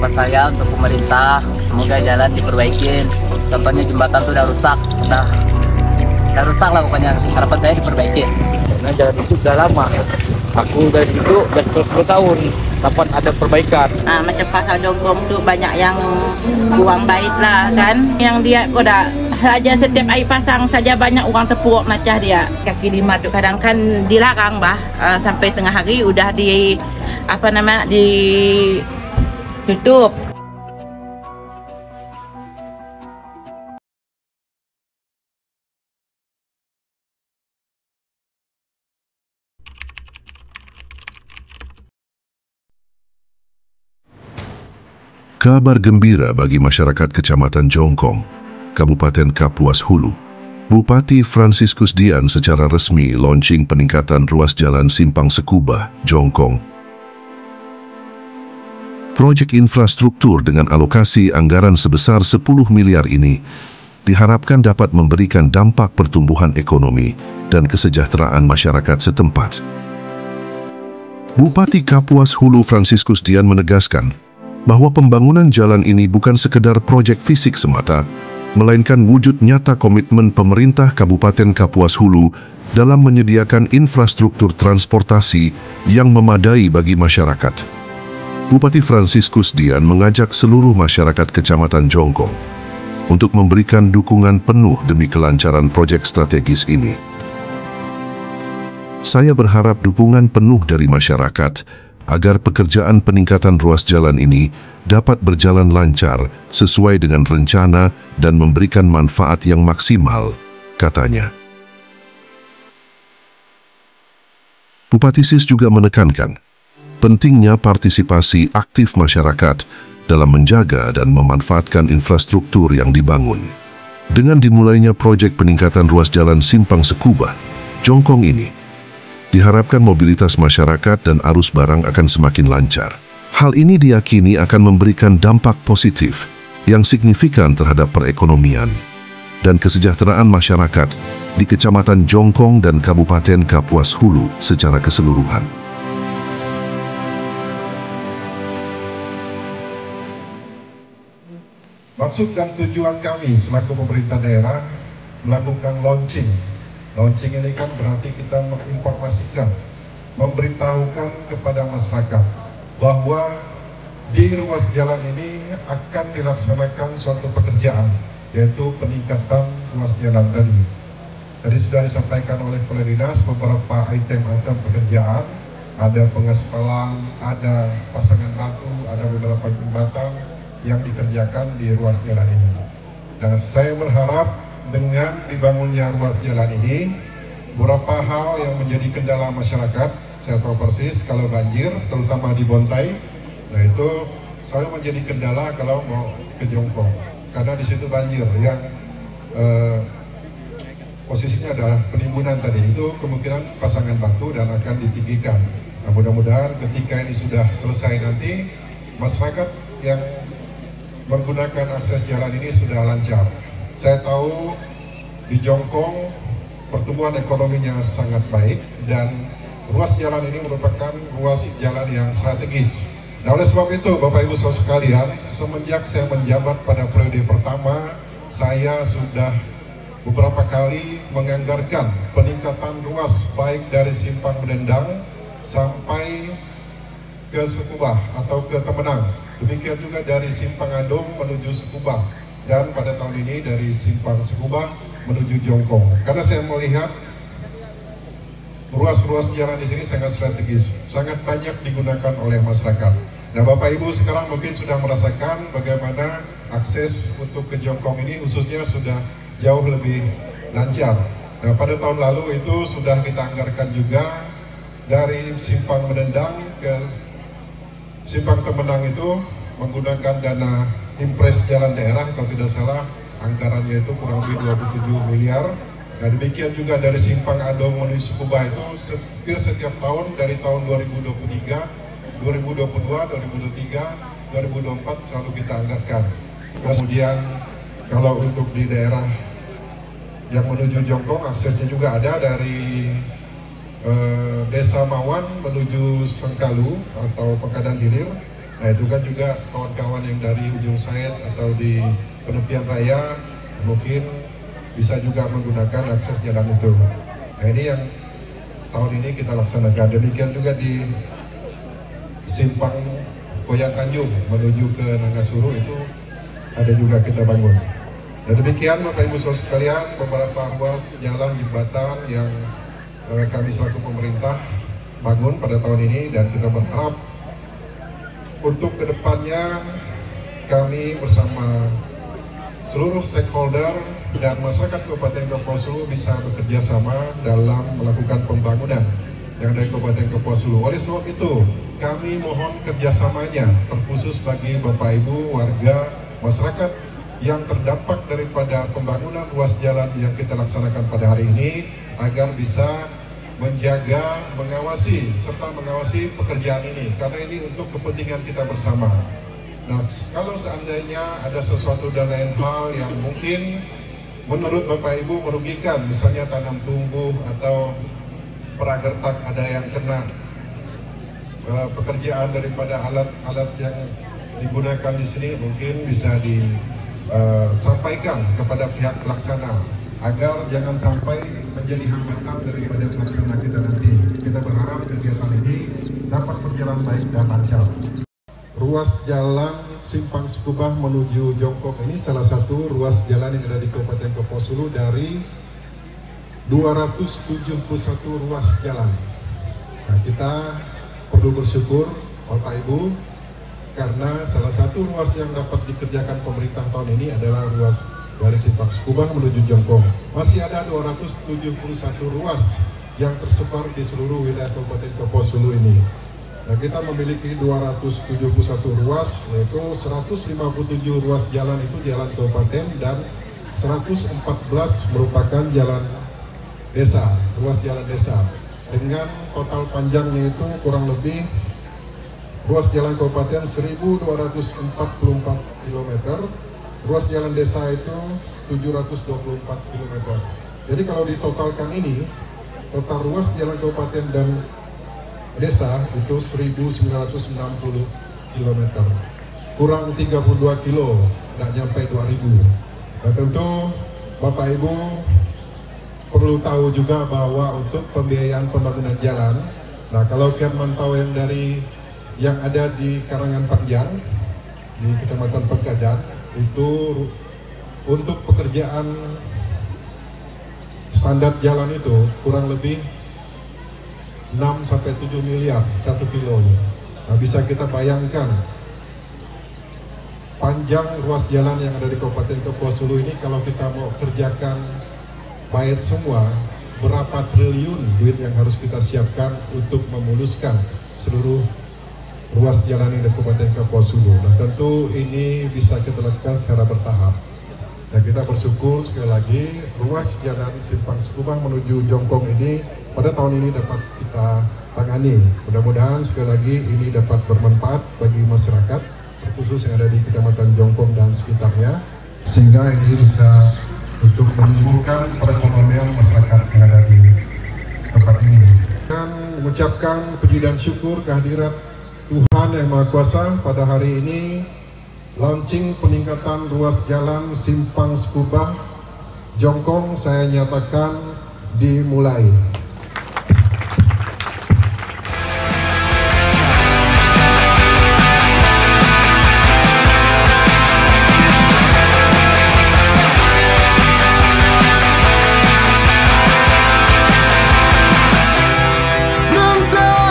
harapan saya untuk pemerintah, semoga jalan diperbaikin. Contohnya jembatan tuh udah rusak lah pokoknya. Harapan saya diperbaikin. Karena jalan itu udah lama. Aku dari itu udah 10 tahun, kapan ada perbaikan. Nah, macam pasar Jonggong tuh banyak yang buang bait lah kan. Yang dia udah saja setiap air pasang saja banyak orang tepuk macam dia. Kaki lima tuh kadang kan dilarang sampai tengah hari udah ditutup. Kabar gembira bagi masyarakat Kecamatan Jongkong, Kabupaten Kapuas Hulu. Bupati Franciscus Dian secara resmi launching peningkatan ruas jalan Simpang Sekubah, Jongkong. Proyek infrastruktur dengan alokasi anggaran sebesar 10 miliar ini diharapkan dapat memberikan dampak pertumbuhan ekonomi dan kesejahteraan masyarakat setempat. Bupati Kapuas Hulu Franciscus Dian menegaskan bahwa pembangunan jalan ini bukan sekedar proyek fisik semata, melainkan wujud nyata komitmen pemerintah Kabupaten Kapuas Hulu dalam menyediakan infrastruktur transportasi yang memadai bagi masyarakat. Bupati Franciscus Dian mengajak seluruh masyarakat Kecamatan Jongkong untuk memberikan dukungan penuh demi kelancaran proyek strategis ini. Saya berharap dukungan penuh dari masyarakat agar pekerjaan peningkatan ruas jalan ini dapat berjalan lancar sesuai dengan rencana dan memberikan manfaat yang maksimal, katanya. Bupati Sis juga menekankan pentingnya partisipasi aktif masyarakat dalam menjaga dan memanfaatkan infrastruktur yang dibangun. Dengan dimulainya proyek peningkatan ruas jalan Simpang Sekubah, Jongkong ini, diharapkan mobilitas masyarakat dan arus barang akan semakin lancar. Hal ini diyakini akan memberikan dampak positif yang signifikan terhadap perekonomian dan kesejahteraan masyarakat di Kecamatan Jongkong dan Kabupaten Kapuas Hulu secara keseluruhan. Maksud dan tujuan kami selaku pemerintah daerah melakukan launching. Launching ini kan berarti kita menginformasikan, memberitahukan kepada masyarakat bahwa di ruas jalan ini akan dilaksanakan suatu pekerjaan, yaitu peningkatan ruas jalan tadi. Tadi sudah disampaikan oleh Kepala Dinas beberapa item pekerjaan, ada pengaspalan, ada pasangan batu, ada beberapa jembatan yang dikerjakan di ruas jalan ini. Dan saya berharap dengan dibangunnya ruas jalan ini, beberapa hal yang menjadi kendala masyarakat, saya tahu persis kalau banjir, terutama di Bontai, nah itu selalu menjadi kendala kalau mau ke Jongkong, karena di situ banjir yang posisinya adalah penimbunan tadi, itu kemungkinan pasangan batu dan akan ditinggikan. Nah, mudah-mudahan ketika ini sudah selesai nanti, masyarakat yang menggunakan akses jalan ini sudah lancar. Saya tahu di Jongkong pertumbuhan ekonominya sangat baik dan ruas jalan ini merupakan ruas jalan yang strategis. Nah, oleh sebab itu Bapak Ibu Saudara sekalian, semenjak saya menjabat pada periode pertama, saya sudah beberapa kali menganggarkan peningkatan ruas baik dari Simpang Medendang sampai ke Sekubah atau ke Temenang. Demikian juga dari Simpang Adong menuju Sekubah. Dan pada tahun ini dari Simpang Sekubah menuju Jongkong. Karena saya melihat ruas-ruas jalan di sini sangat strategis, sangat banyak digunakan oleh masyarakat. Nah, Bapak Ibu sekarang mungkin sudah merasakan bagaimana akses untuk ke Jongkong ini khususnya sudah jauh lebih lancar. Nah, pada tahun lalu itu sudah kita anggarkan juga dari Simpang Medendang ke Simpang Temenang itu menggunakan dana impres jalan daerah, kalau tidak salah anggarannya itu kurang lebih 27 miliar. Nah, demikian juga dari Simpang Adong menuju Sekubah itu hampir setiap tahun dari tahun 2023, 2022, 2023, 2024 selalu kita anggarkan. Kemudian kalau untuk di daerah yang menuju Jongkong aksesnya juga ada dari Desa Mawan menuju Sengkalu atau Pekadan Hilir. Nah itu kan juga kawan-kawan yang dari ujung Said atau di penepian raya mungkin bisa juga menggunakan akses jalan itu. Nah ini yang tahun ini kita laksanakan. Demikian juga di simpang Koyan Tanjung menuju ke Nangasuru itu ada juga kita bangun. Dan demikian Bapak Ibu Saudara sekalian, beberapa ruas jalan jembatan yang kami selaku pemerintah bangun pada tahun ini, dan kita berharap untuk kedepannya kami bersama seluruh stakeholder dan masyarakat Kabupaten Kapuas Hulu bisa bekerja sama dalam melakukan pembangunan yang dari Kabupaten Kapuas Hulu. Oleh sebab itu kami mohon kerjasamanya terkhusus bagi Bapak Ibu warga masyarakat yang terdampak daripada pembangunan ruas jalan yang kita laksanakan pada hari ini, agar bisa menjaga, mengawasi, serta mengawasi pekerjaan ini, karena ini untuk kepentingan kita bersama. Nah, kalau seandainya ada sesuatu dan lain hal yang mungkin menurut Bapak Ibu merugikan, misalnya tanam tumbuh atau pragertak ada yang kena pekerjaan daripada alat-alat yang digunakan di sini, mungkin bisa disampaikan kepada pihak pelaksana agar jangan sampai menjadi hambatan daripada pelaksana kita nanti. Kita berharap kegiatan ini dapat berjalan baik dan lancar. Ruas jalan Simpang Sekubah menuju Jongkong ini salah satu ruas jalan yang ada di Kabupaten Kapuas Hulu dari 271 ruas jalan. Nah, kita perlu bersyukur Bapak Ibu, karena salah satu ruas yang dapat dikerjakan pemerintah tahun ini adalah ruas dari Simpang Sekubah menuju Jongkong. Masih ada 271 ruas yang tersebar di seluruh wilayah Kabupaten Kapuas Hulu ini. Nah, kita memiliki 271 ruas, yaitu 157 ruas jalan itu jalan kabupaten dan 114 merupakan jalan desa, ruas jalan desa. Dengan total panjangnya itu kurang lebih ruas jalan kabupaten 1.244 km, ruas jalan desa itu 724 km. Jadi kalau ditotalkan ini, total ruas jalan kabupaten dan desa itu 1.960 km, kurang 32 kilo, nggak nyampe 2.000. Nah tentu Bapak Ibu perlu tahu juga bahwa untuk pembiayaan pembangunan jalan, nah kalau kalian mantau yang ada di Karangan Panjang di Kecamatan Pegadang itu untuk pekerjaan standar jalan itu kurang lebih 6-7 miliar 1 kilo. Nah, bisa kita bayangkan panjang ruas jalan yang ada di Kabupaten Kapuas Hulu ini, kalau kita mau kerjakan baik semua, berapa triliun duit yang harus kita siapkan untuk memuluskan seluruh ruas jalan yang ada di Kabupaten Kapuas Hulu. Nah, tentu ini bisa kita lakukan secara bertahap. Dan kita bersyukur sekali lagi ruas jalan Simpang Sekubah menuju Jongkong ini pada tahun ini dapat kita tangani. Mudah-mudahan sekali lagi ini dapat bermanfaat bagi masyarakat, khusus yang ada di Kecamatan Jongkong dan sekitarnya, sehingga ini bisa untuk menumbuhkan perekonomian masyarakat yang ada di tempat ini. Dan mengucapkan puji dan syukur kehadirat Tuhan Yang Maha Kuasa pada hari ini, launching peningkatan ruas jalan Simpang Sekubah Jongkong saya nyatakan dimulai. Bangsa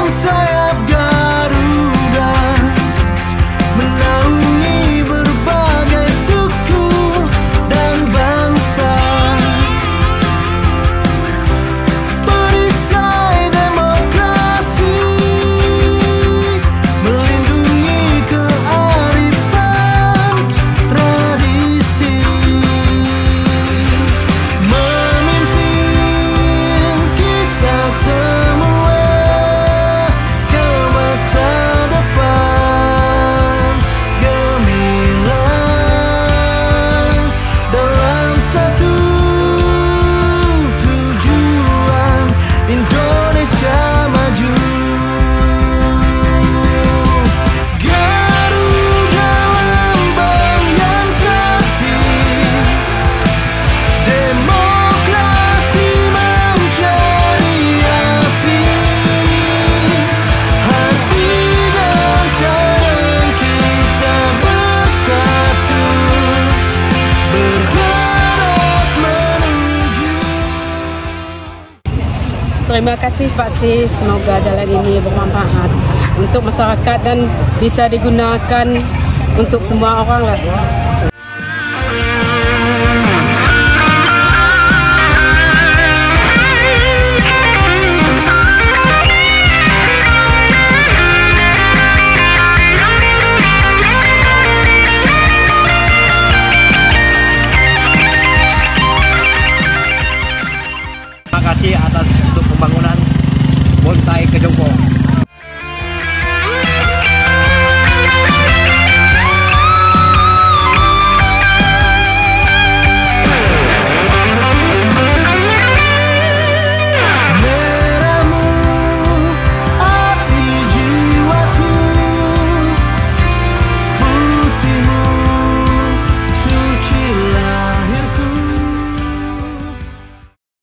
Terima kasih Pak Sis, semoga jalan ini bermanfaat untuk masyarakat dan bisa digunakan untuk semua orang lah.